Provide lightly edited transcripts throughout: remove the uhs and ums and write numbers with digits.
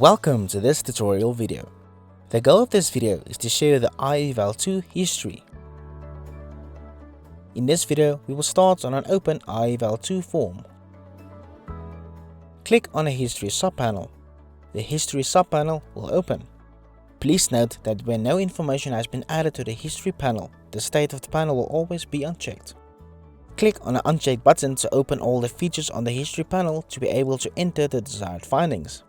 Welcome to this tutorial video. The goal of this video is to show you the Eye Eval 2 history. In this video, we will start on an open Eye Eval 2 form. Click on the History subpanel. The History subpanel will open. Please note that when no information has been added to the History panel, the state of the panel will always be unchecked. Click on the Unchecked button to open all the features on the History panel to be able to enter the desired findings.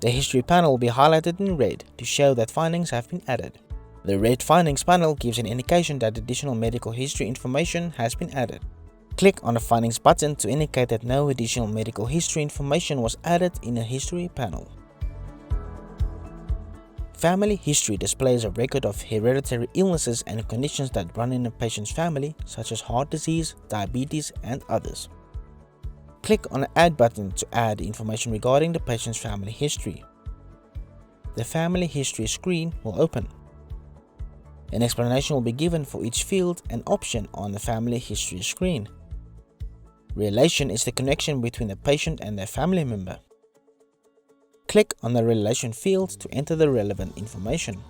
The History panel will be highlighted in red to show that findings have been added. The red Findings panel gives an indication that additional medical history information has been added. Click on the Findings button to indicate that no additional medical history information was added in the History panel. Family History displays a record of hereditary illnesses and conditions that run in a patient's family, such as heart disease, diabetes, and others. Click on the Add button to add information regarding the patient's family history. The Family History screen will open. An explanation will be given for each field and option on the Family History screen. Relation is the connection between the patient and their family member. Click on the Relation field to enter the relevant information.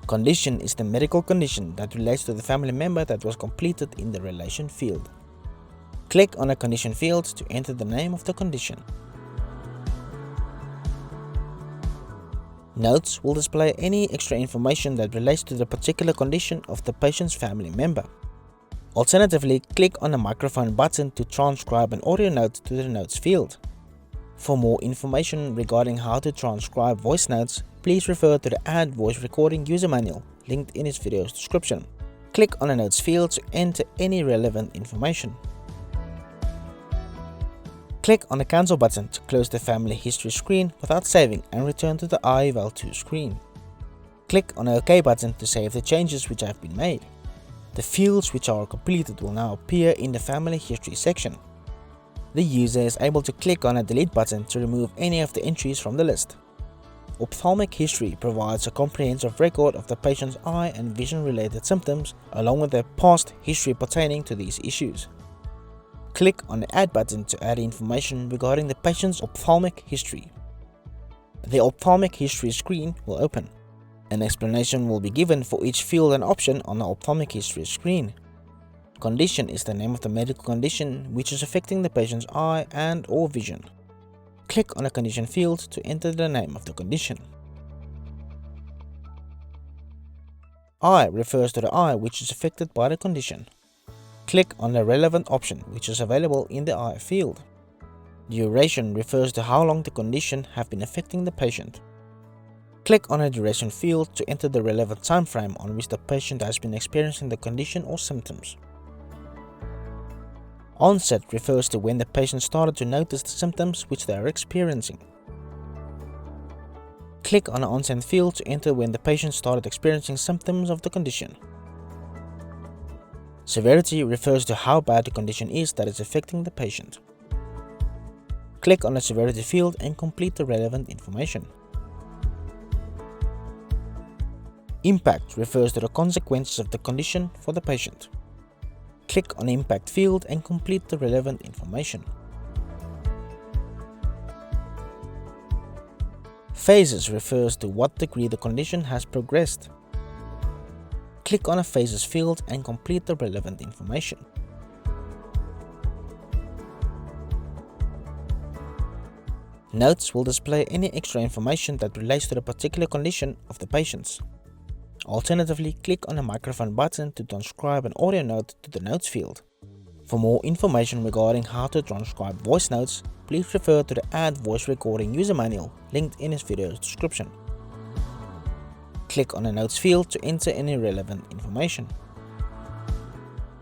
Condition is the medical condition that relates to the family member that was completed in the Relation field. Click on the Condition field to enter the name of the condition. Notes will display any extra information that relates to the particular condition of the patient's family member. Alternatively, click on the Microphone button to transcribe an audio note to the Notes field. For more information regarding how to transcribe voice notes, please refer to the Add Voice Recording user manual linked in this video's description. Click on the Notes field to enter any relevant information. Click on the Cancel button to close the Family History screen without saving and return to the Eye Eval 2 screen. Click on the OK button to save the changes which have been made. The fields which are completed will now appear in the Family History section. The user is able to click on a Delete button to remove any of the entries from the list. Ophthalmic History provides a comprehensive record of the patient's eye and vision related symptoms along with their past history pertaining to these issues. Click on the Add button to add information regarding the patient's ophthalmic history. The Ophthalmic History screen will open. An explanation will be given for each field and option on the Ophthalmic History screen. Condition is the name of the medical condition which is affecting the patient's eye and/or vision. Click on the Condition field to enter the name of the condition. Eye refers to the eye which is affected by the condition. Click on the relevant option which is available in the Eye field. Duration refers to how long the condition have been affecting the patient. Click on the Duration field to enter the relevant time frame on which the patient has been experiencing the condition or symptoms. Onset refers to when the patient started to notice the symptoms which they are experiencing. Click on the Onset field to enter when the patient started experiencing symptoms of the condition. Severity refers to how bad the condition is that is affecting the patient. Click on the Severity field and complete the relevant information. Impact refers to the consequences of the condition for the patient. Click on the Impact field and complete the relevant information. Phases refers to what degree the condition has progressed. Click on the Phases field and complete the relevant information. Notes will display any extra information that relates to the particular condition of the patients. Alternatively, click on the Microphone button to transcribe an audio note to the Notes field. For more information regarding how to transcribe voice notes, please refer to the Add Voice Recording user manual linked in this video's description. Click on the Notes field to enter any relevant information.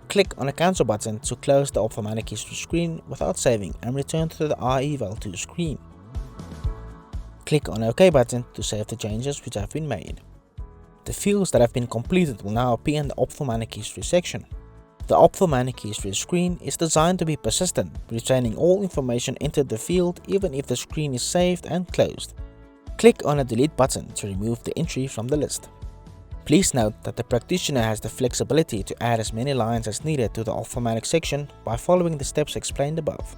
Click on the Cancel button to close the Ophthalmic History screen without saving and return to the Eye Eval 2 screen. Click on the OK button to save the changes which have been made. The fields that have been completed will now appear in the Ophthalmic History section. The Ophthalmic History screen is designed to be persistent, retaining all information entered the field even if the screen is saved and closed. Click on the Delete button to remove the entry from the list. Please note that the practitioner has the flexibility to add as many lines as needed to the Ophthalmic section by following the steps explained above.